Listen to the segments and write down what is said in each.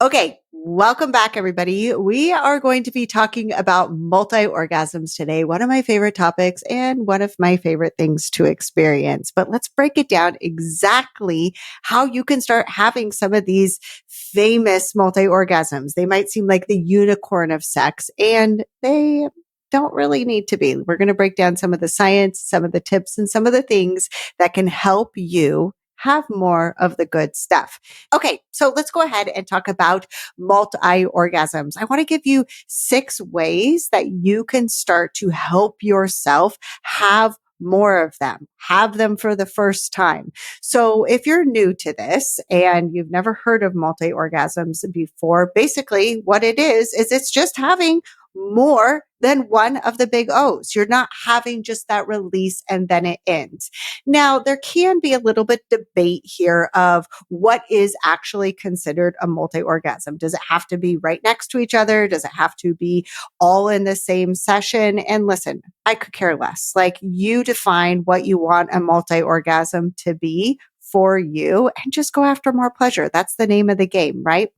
Okay, welcome back, everybody. We are going to be talking about multi-orgasms today, one of my favorite topics and one of my favorite things to experience. But let's break it down exactly how you can start having some of these famous multi-orgasms. They might seem like the unicorn of sex, and they don't really need to be. We're going to break down some of the science, some of the tips, and some of the things that can help you have more of the good stuff. Okay, so let's go ahead and talk about multi-orgasms. I want to give you 6 ways that you can start to help yourself have more of them, have them for the first time. So if you're new to this and you've never heard of multi-orgasms before, basically what it is it's just having more than one of the big O's. You're not having just that release and then it ends. Now, there can be a little bit debate here of what is actually considered a multi-orgasm. Does it have to be right next to each other? Does it have to be all in the same session? And listen, I could care less. Like, you define what you want a multi-orgasm to be for you and just go after more pleasure. That's the name of the game, right?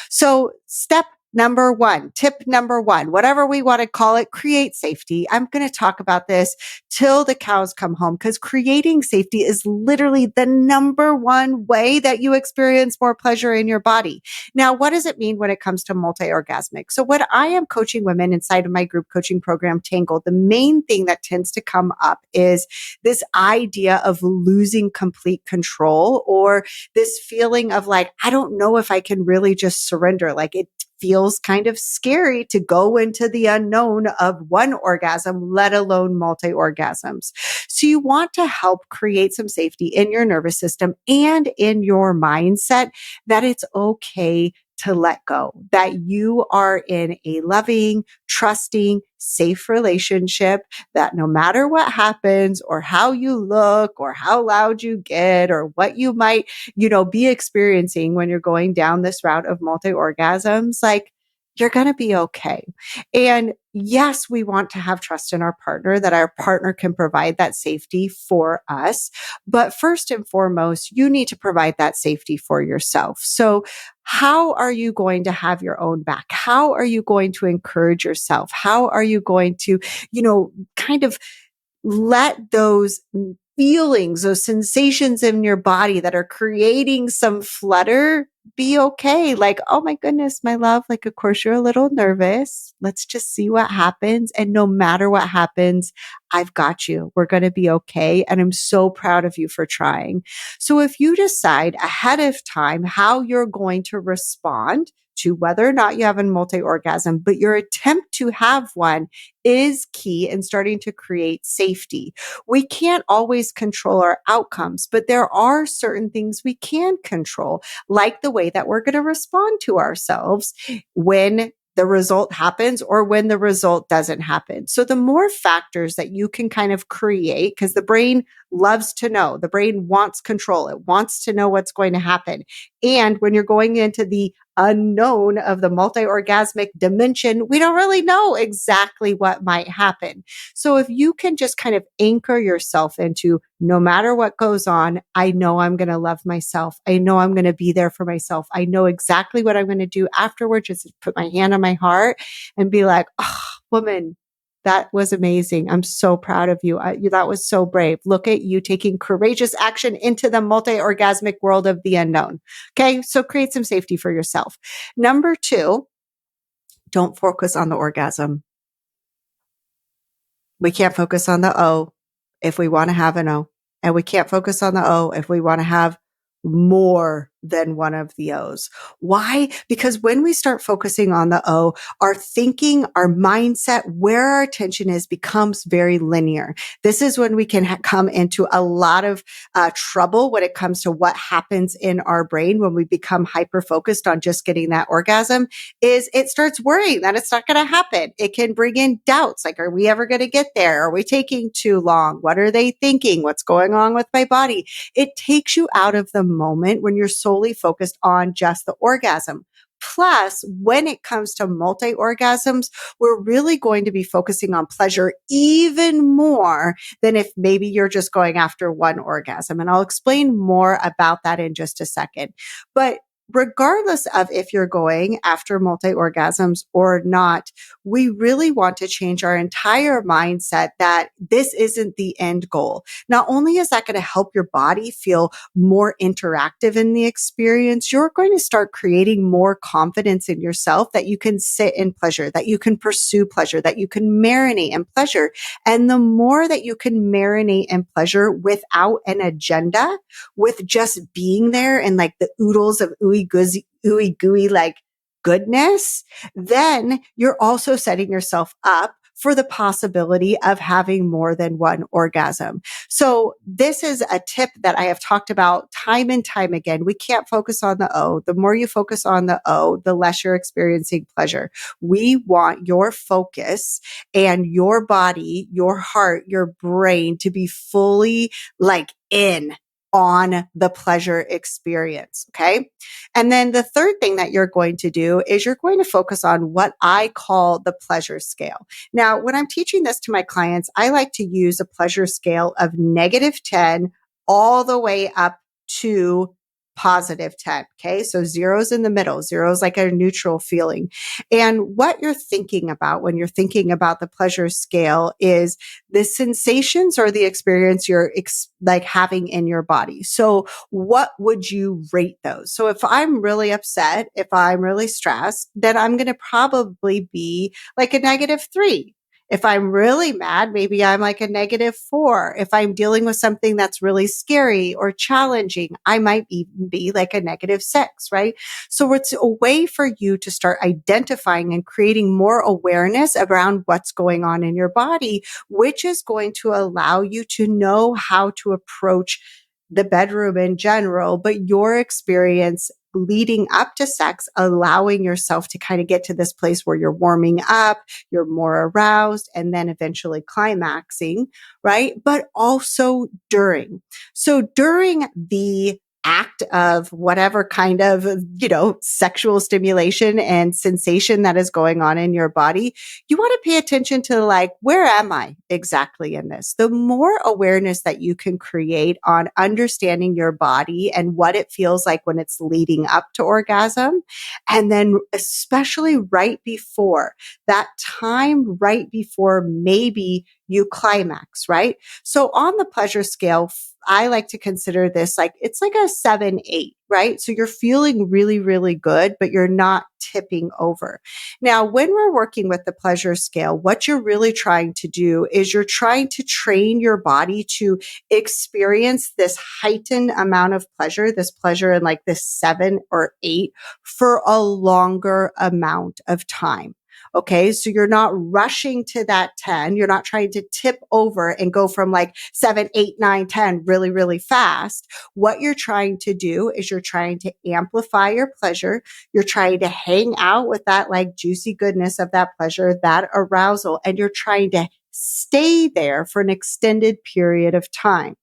So tip number one, whatever we want to call it, create safety. I'm going to talk about this till the cows come home because creating safety is literally the number one way that you experience more pleasure in your body. Now, what does it mean when it comes to multi-orgasmic? So when I am coaching women inside of my group coaching program, Tangled, the main thing that tends to come up is this idea of losing complete control, or this feeling of like, I don't know if I can really just surrender. Like, it feels kind of scary to go into the unknown of one orgasm, let alone multi-orgasms. So you want to help create some safety in your nervous system and in your mindset that it's okay to let go, that you are in a loving, trusting, safe relationship, that no matter what happens or how you look or how loud you get or what you might, be experiencing when you're going down this route of multi-orgasms, like, you're going to be okay. And yes, we want to have trust in our partner, that our partner can provide that safety for us. But first and foremost, you need to provide that safety for yourself. So how are you going to have your own back? How are you going to encourage yourself? How are you going to, kind of let those feelings, those sensations in your body that are creating some flutter be okay? Like, oh my goodness, my love, like, of course you're a little nervous. Let's just see what happens. And no matter what happens, I've got you. We're going to be okay. And I'm so proud of you for trying. So if you decide ahead of time how you're going to respond to whether or not you have a multi-orgasm, but your attempt to have one is key in starting to create safety. We can't always control our outcomes, but there are certain things we can control, like the way that we're going to respond to ourselves when the result happens or when the result doesn't happen. So the more factors that you can kind of create, because the brain loves to know, the brain wants control. It wants to know what's going to happen. And when you're going into the unknown of the multi-orgasmic dimension, we don't really know exactly what might happen. So if you can just kind of anchor yourself into, no matter what goes on, I know I'm going to love myself. I know I'm going to be there for myself. I know exactly what I'm going to do afterwards. Just put my hand on my heart and be like, oh, woman, that was amazing. I'm so proud of you. That was so brave. Look at you taking courageous action into the multi-orgasmic world of the unknown. Okay. So create some safety for yourself. Number 2, don't focus on the orgasm. We can't focus on the O if we want to have an O. And we can't focus on the O if we want to have more than one of the O's. Why? Because when we start focusing on the O, our thinking, our mindset, where our attention is becomes very linear. This is when we can come into a lot of trouble when it comes to what happens in our brain when we become hyper focused on just getting that orgasm. Is it starts worrying that it's not going to happen. It can bring in doubts. Like, are we ever going to get there? Are we taking too long? What are they thinking? What's going on with my body? It takes you out of the moment when you're solely focused on just the orgasm. Plus, when it comes to multi-orgasms, we're really going to be focusing on pleasure even more than if maybe you're just going after one orgasm. And I'll explain more about that in just a second. But regardless of if you're going after multi-orgasms or not, we really want to change our entire mindset that this isn't the end goal. Not only is that going to help your body feel more interactive in the experience, you're going to start creating more confidence in yourself that you can sit in pleasure, that you can pursue pleasure, that you can marinate in pleasure. And the more that you can marinate in pleasure without an agenda, with just being there and like the oodles of ooey gooey, like goodness, then you're also setting yourself up for the possibility of having more than one orgasm. So this is a tip that I have talked about time and time again. We can't focus on the O. The more you focus on the O, the less you're experiencing pleasure. We want your focus and your body, your heart, your brain to be fully like in on the pleasure experience. Okay. And then the third thing that you're going to do is you're going to focus on what I call the pleasure scale. Now, when I'm teaching this to my clients, I like to use a pleasure scale of -10 all the way up to +10. Okay. So zero's in the middle. Zero's like a neutral feeling. And what you're thinking about when you're thinking about the pleasure scale is the sensations or the experience you're like having in your body. So what would you rate those? So if I'm really upset, if I'm really stressed, then I'm going to probably be like a -3. If I'm really mad, maybe I'm like a -4. If I'm dealing with something that's really scary or challenging, I might even be like a -6, right? So it's a way for you to start identifying and creating more awareness around what's going on in your body, which is going to allow you to know how to approach the bedroom in general, but your experience leading up to sex, allowing yourself to kind of get to this place where you're warming up, you're more aroused, and then eventually climaxing, right? But also during. So during the act of whatever kind of, sexual stimulation and sensation that is going on in your body, you want to pay attention to like, where am I exactly in this? The more awareness that you can create on understanding your body and what it feels like when it's leading up to orgasm. And then especially right before that time, right before maybe you climax, right? So on the pleasure scale, I like to consider this like, it's like a 7-8, right? So you're feeling really, really good, but you're not tipping over. Now, when we're working with the pleasure scale, what you're really trying to do is you're trying to train your body to experience this heightened amount of pleasure, this pleasure in like this 7 or 8 for a longer amount of time. Okay. So you're not rushing to that 10. You're not trying to tip over and go from like 7, 8, 9, 10 really, really fast. What you're trying to do is you're trying to amplify your pleasure. You're trying to hang out with that like juicy goodness of that pleasure, that arousal, and you're trying to stay there for an extended period of time.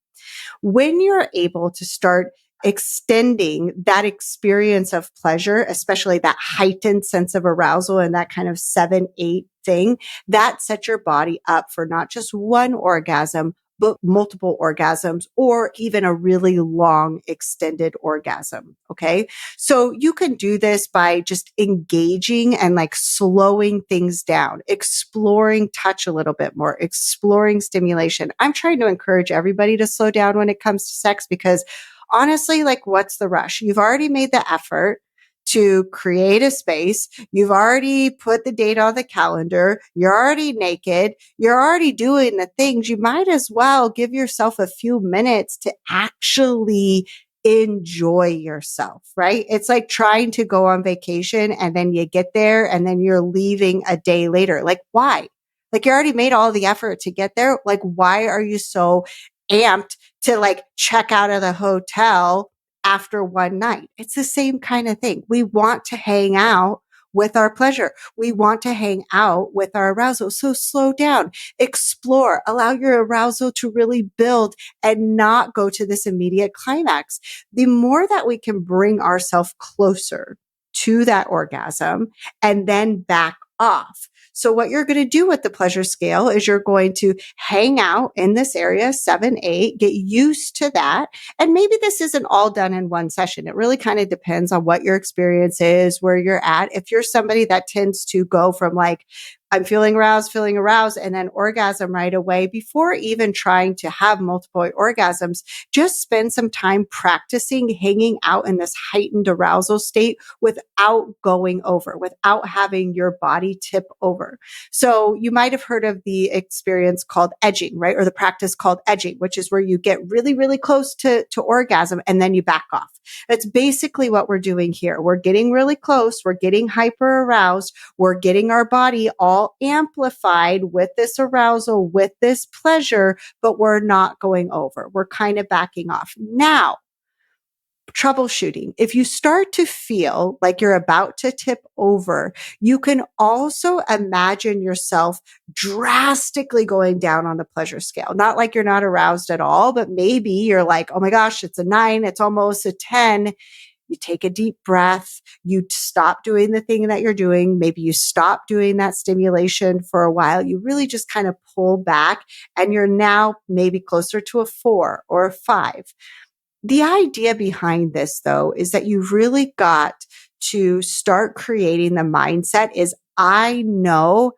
When you're able to start extending that experience of pleasure, especially that heightened sense of arousal and that kind of 7-8 thing, that sets your body up for not just one orgasm, but multiple orgasms or even a really long extended orgasm. Okay. So you can do this by just engaging and like slowing things down, exploring touch a little bit more, exploring stimulation. I'm trying to encourage everybody to slow down when it comes to sex because honestly, like what's the rush? You've already made the effort to create a space. You've already put the date on the calendar. You're already naked. You're already doing the things. You might as well give yourself a few minutes to actually enjoy yourself, right? It's like trying to go on vacation and then you get there and then you're leaving a day later. Like, why? Like you already made all the effort to get there. Like, why are you so amped to like check out of the hotel after one night? It's the same kind of thing. We want to hang out with our pleasure. We want to hang out with our arousal. So slow down, explore, allow your arousal to really build and not go to this immediate climax. The more that we can bring ourselves closer to that orgasm and then back off. So what you're going to do with the pleasure scale is you're going to hang out in this area, 7, 8, get used to that. And maybe this isn't all done in one session. It really kind of depends on what your experience is, where you're at. If you're somebody that tends to go from like, I'm feeling aroused, and then orgasm right away before even trying to have multiple orgasms, just spend some time practicing hanging out in this heightened arousal state without going over, without having your body tip over. So you might have heard of the experience called edging, right? Or the practice called edging, which is where you get really, really close to orgasm and then you back off. That's basically what we're doing here. We're getting really close. We're getting hyper aroused. We're getting our body all amplified with this arousal, with this pleasure, but we're not going over. We're kind of backing off. Now, troubleshooting. If you start to feel like you're about to tip over, you can also imagine yourself drastically going down on the pleasure scale. Not like you're not aroused at all, but maybe you're like, oh my gosh, it's a 9, it's almost a 10. You take a deep breath. You stop doing the thing that you're doing. Maybe you stop doing that stimulation for a while. You really just kind of pull back and you're now maybe closer to a 4 or a 5. The idea behind this, though, is that you've really got to start creating the mindset is I know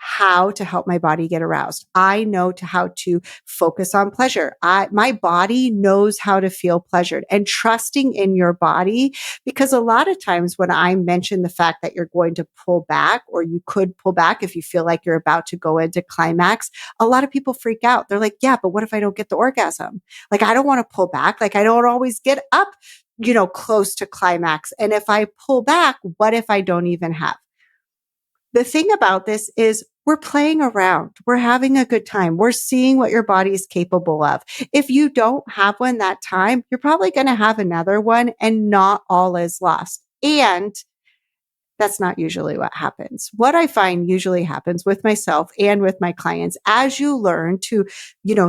how to help my body get aroused. I know how to focus on pleasure. My body knows how to feel pleasured, and trusting in your body, because a lot of times when I mention the fact that you're going to pull back, or you could pull back if you feel like you're about to go into climax, a lot of people freak out. They're like, yeah, but what if I don't get the orgasm? Like, I don't want to pull back. Like, I don't always get up, close to climax. And if I pull back, what if I don't even have? The thing about this is we're playing around. We're having a good time. We're seeing what your body is capable of. If you don't have one that time, you're probably going to have another one, and not all is lost. And that's not usually what happens. What I find usually happens with myself and with my clients, as you learn to,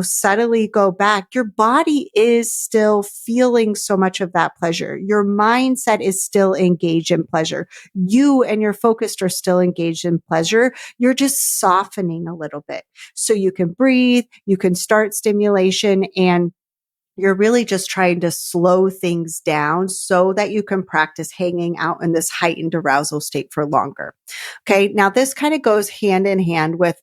subtly go back, your body is still feeling so much of that pleasure. Your mindset is still engaged in pleasure. You and your focus are still engaged in pleasure. You're just softening a little bit. So you can breathe, you can start stimulation, and you're really just trying to slow things down so that you can practice hanging out in this heightened arousal state for longer. Okay. Now this kind of goes hand in hand with,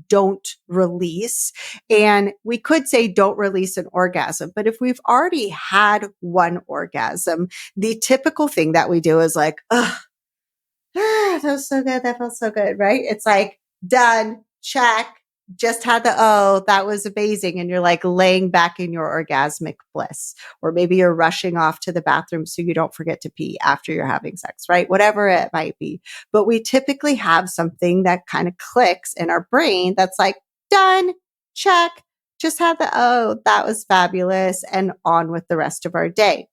don't release. And we could say don't release an orgasm, but if we've already had one orgasm, the typical thing that we do is like, that was so good. That felt so good. Right. It's like done, check. Just had that was amazing. And you're like laying back in your orgasmic bliss, or maybe you're rushing off to the bathroom so you don't forget to pee after you're having sex, right? Whatever it might be. But we typically have something that kind of clicks in our brain that's like, done, check, just had that was fabulous, and on with the rest of our day.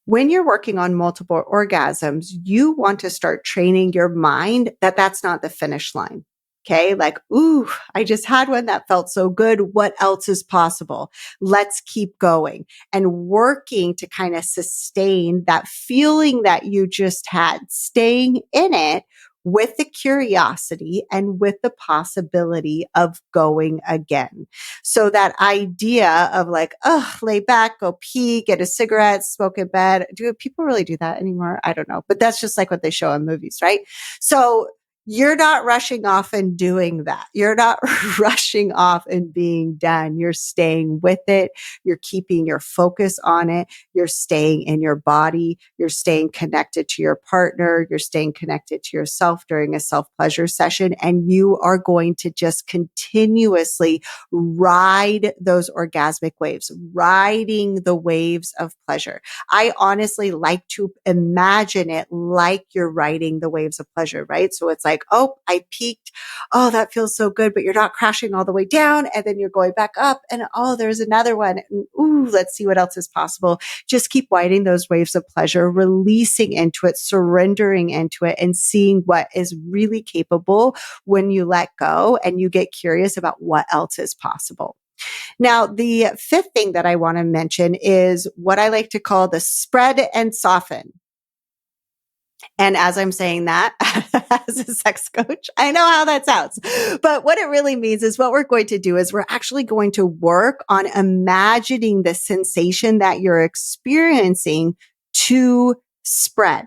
When you're working on multiple orgasms, you want to start training your mind that that's not the finish line. Okay. Like, ooh, I just had one that felt so good. What else is possible? Let's keep going and working to kind of sustain that feeling that you just had, staying in it with the curiosity and with the possibility of going again. So that idea of like, lay back, go pee, get a cigarette, smoke in bed. Do people really do that anymore? I don't know, but that's just like what they show in movies, right? So you're not rushing off and doing that. You're not rushing off and being done. You're staying with it. You're keeping your focus on it. You're staying in your body. You're staying connected to your partner. You're staying connected to yourself during a self-pleasure session. And you are going to just continuously ride those orgasmic waves, riding the waves of pleasure. I honestly like to imagine it like you're riding the waves of pleasure, right? So it's like, I peaked. Oh, that feels so good, but you're not crashing all the way down. And then you're going back up and there's another one. And, let's see what else is possible. Just keep riding those waves of pleasure, releasing into it, surrendering into it, and seeing what is really capable when you let go and you get curious about what else is possible. Now, the fifth thing that I want to mention is what I like to call the spread and soften. And as I'm saying that as a sex coach, I know how that sounds. But what it really means is what we're going to do is we're actually going to work on imagining the sensation that you're experiencing to spread,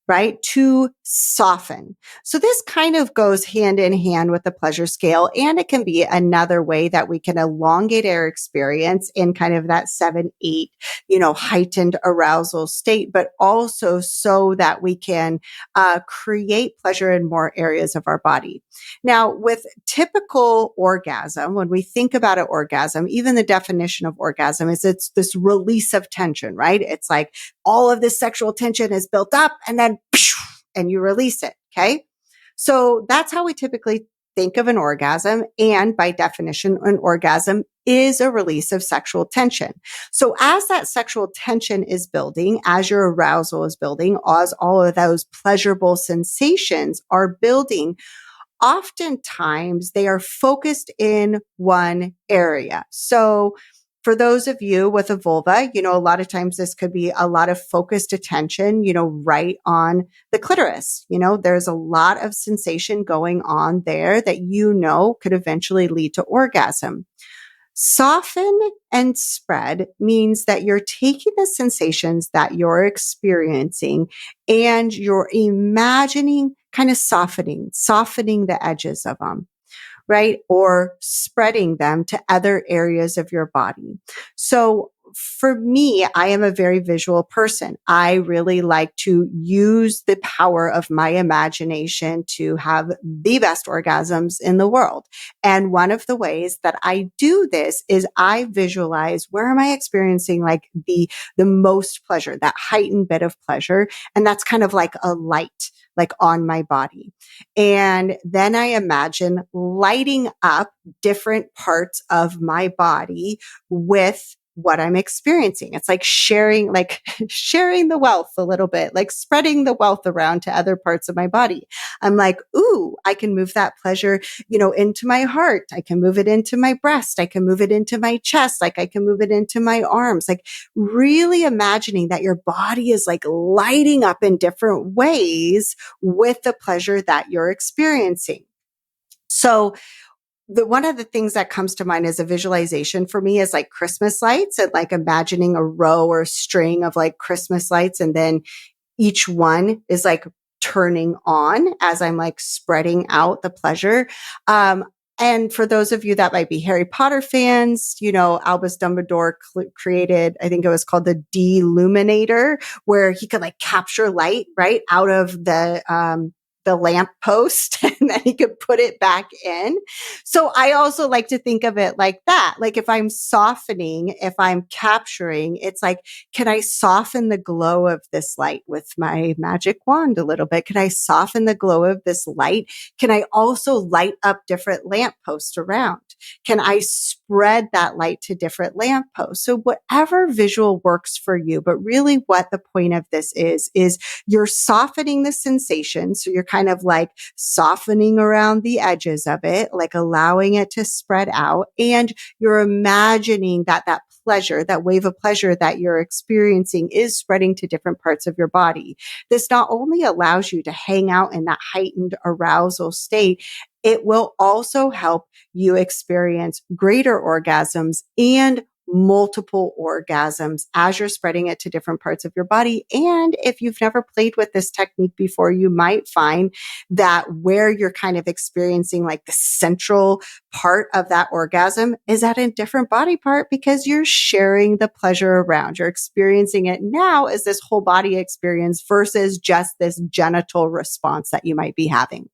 right? To soften. So this kind of goes hand in hand with the pleasure scale. And it can be another way that we can elongate our experience in kind of that 7, 8, heightened arousal state, but also so that we can create pleasure in more areas of our body. Now, with typical orgasm, when we think about an orgasm, even the definition of orgasm is it's this release of tension, right? It's like all of this sexual tension is built up and then and you release it. Okay. So that's how we typically think of an orgasm. And by definition, an orgasm is a release of sexual tension. So as that sexual tension is building, as your arousal is building, as all of those pleasurable sensations are building, oftentimes they are focused in one area. So for those of you with a vulva, a lot of times this could be a lot of focused attention, right on the clitoris. There's a lot of sensation going on there that could eventually lead to orgasm. Soften and spread means that you're taking the sensations that you're experiencing and you're imagining kind of softening the edges of them, right? Or spreading them to other areas of your body. So for me, I am a very visual person. I really like to use the power of my imagination to have the best orgasms in the world. And one of the ways that I do this is I visualize where am I experiencing like the most pleasure, that heightened bit of pleasure. And that's kind of like a light, like on my body. And then I imagine lighting up different parts of my body with what I'm experiencing. It's like sharing the wealth a little bit, like spreading the wealth around to other parts of my body. I'm like, ooh, I can move that pleasure, into my heart. I can move it into my breast. I can move it into my chest. Like I can move it into my arms, like really imagining that your body is like lighting up in different ways with the pleasure that you're experiencing. So one of the things that comes to mind as a visualization for me is like Christmas lights and like imagining a row or string of like Christmas lights. And then each one is like turning on as I'm like spreading out the pleasure. And for those of you that might be Harry Potter fans, Albus Dumbledore created, I think it was called the Deluminator, where he could like capture light right out of the lamp post and then he could put it back in. So I also like to think of it like that. Like if I'm softening, if I'm capturing, it's like, can I soften the glow of this light with my magic wand a little bit? Can I soften the glow of this light? Can I also light up different lamp posts around? Can I spread that light to different lamp posts? So whatever visual works for you, but really what the point of this is you're softening the sensation. So you're kind of like softening around the edges of it, like allowing it to spread out. And you're imagining that pleasure, that wave of pleasure that you're experiencing is spreading to different parts of your body. This not only allows you to hang out in that heightened arousal state, it will also help you experience greater orgasms and multiple orgasms as you're spreading it to different parts of your body. And if you've never played with this technique before, you might find that where you're kind of experiencing like the central part of that orgasm is at a different body part because you're sharing the pleasure around. You're experiencing it now as this whole body experience versus just this genital response that you might be having.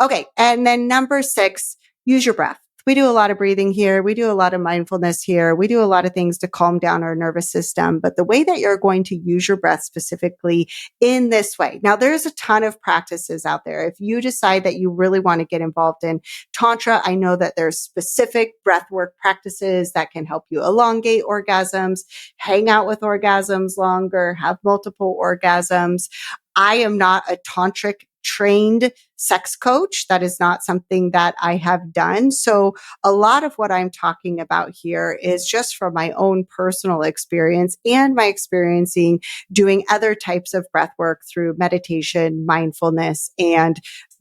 Okay. And then number 6, use your breath. We do a lot of breathing here. We do a lot of mindfulness here. We do a lot of things to calm down our nervous system. But the way that you're going to use your breath specifically in this way. Now, there's a ton of practices out there. If you decide that you really want to get involved in Tantra, I know that there's specific breathwork practices that can help you elongate orgasms, hang out with orgasms longer, have multiple orgasms. I am not a tantric trained sex coach. That is not something that I have done. So a lot of what I'm talking about here is just from my own personal experience and my experiencing doing other types of breath work through meditation, mindfulness, and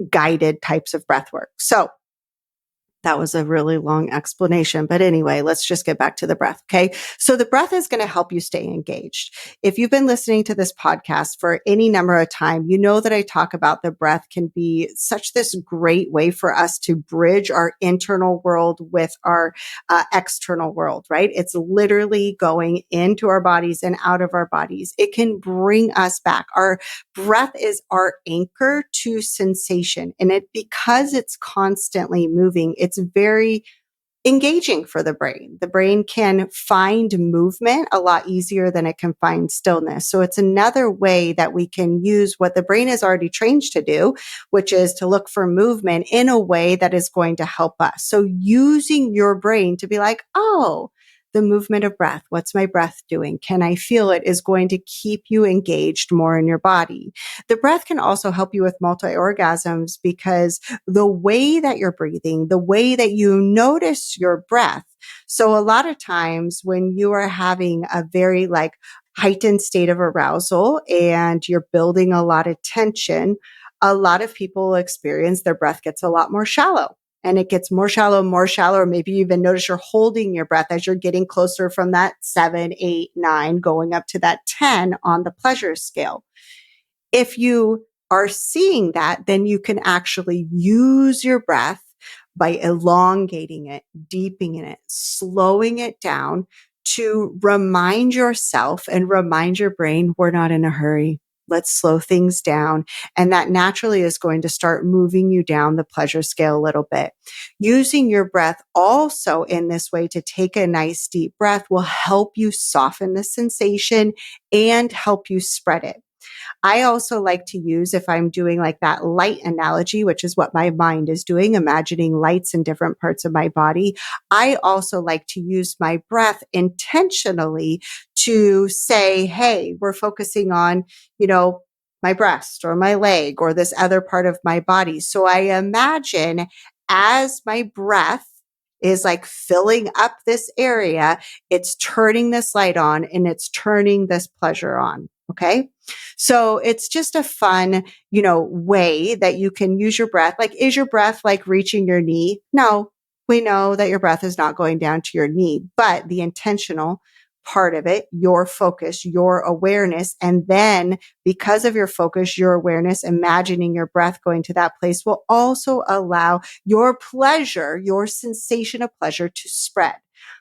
guided types of breath work. So that was a really long explanation. But anyway, let's just get back to the breath. Okay. So the breath is going to help you stay engaged. If you've been listening to this podcast for any number of time, you know that I talk about the breath can be such this great way for us to bridge our internal world with our external world, right? It's literally going into our bodies and out of our bodies. It can bring us back. Our breath is our anchor to sensation. And because it's constantly moving, it's very engaging for the brain. The brain can find movement a lot easier than it can find stillness. So it's another way that we can use what the brain is already trained to do, which is to look for movement in a way that is going to help us. So using your brain to be like, oh, the movement of breath. What's my breath doing? Can I feel it? Is going to keep you engaged more in your body. The breath can also help you with multi-orgasms because the way that you're breathing, the way that you notice your breath. So a lot of times when you are having a very heightened state of arousal and you're building a lot of tension, a lot of people experience their breath gets a lot more shallow. And it gets more shallow, or maybe you even notice you're holding your breath as you're getting closer from that 7, 8, 9, going up to that 10 on the pleasure scale. If you are seeing that, then you can actually use your breath by elongating it, deepening it, slowing it down to remind yourself and remind your brain, we're not in a hurry. Let's slow things down. And that naturally is going to start moving you down the pleasure scale a little bit. Using your breath also in this way to take a nice deep breath will help you soften the sensation and help you spread it. I also like to use, if I'm doing that light analogy, which is what my mind is doing, imagining lights in different parts of my body. I also like to use my breath intentionally to say, hey, we're focusing on, my breast or my leg or this other part of my body. So I imagine as my breath is filling up this area, it's turning this light on and it's turning this pleasure on. Okay. So it's just a fun, way that you can use your breath. Is your breath reaching your knee? No, we know that your breath is not going down to your knee, but the intentional part of it, your focus, your awareness. And then because of your focus, your awareness, imagining your breath going to that place will also allow your pleasure, your sensation of pleasure to spread.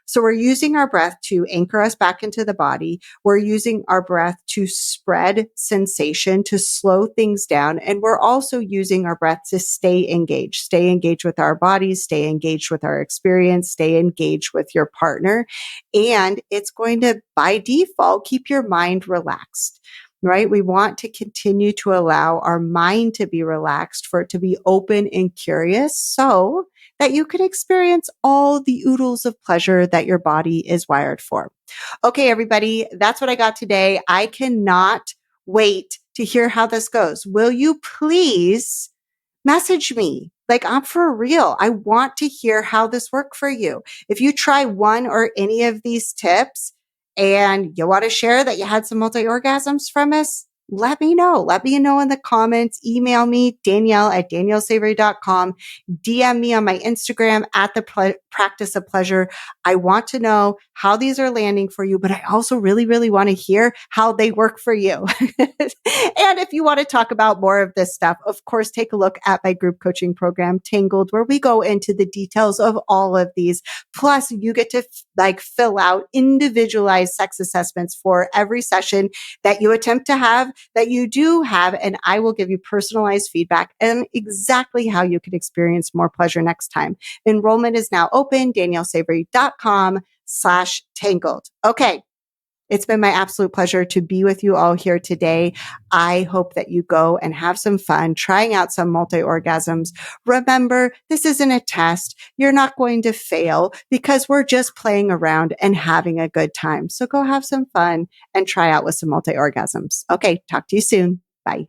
So we're using our breath to anchor us back into the body. We're using our breath to spread sensation, to slow things down. And we're also using our breath to stay engaged with our bodies, stay engaged with our experience, stay engaged with your partner. And it's going to, by default, keep your mind relaxed. Right? We want to continue to allow our mind to be relaxed, for it to be open and curious, so that you can experience all the oodles of pleasure that your body is wired for. Okay, everybody, that's what I got today. I cannot wait to hear how this goes. Will you please message me? I'm for real. I want to hear how this worked for you. If you try one or any of these tips and you want to share that you had some multi-orgasms from us, let me know. Let me know in the comments. Email me, Danielle@daniellesavory.com. DM me on my Instagram at the practice of pleasure. I want to know how these are landing for you, but I also really, really want to hear how they work for you. And if you want to talk about more of this stuff, of course, take a look at my group coaching program, Tangled, where we go into the details of all of these. Plus, you get to fill out individualized sex assessments for every session that you attempt to have, that you do have, and I will give you personalized feedback and exactly how you can experience more pleasure next time. Enrollment is now open, daniellesavory.com/tangled. Okay. It's been my absolute pleasure to be with you all here today. I hope that you go and have some fun trying out some multi-orgasms. Remember, this isn't a test. You're not going to fail because we're just playing around and having a good time. So go have some fun and try out with some multi-orgasms. Okay, talk to you soon. Bye.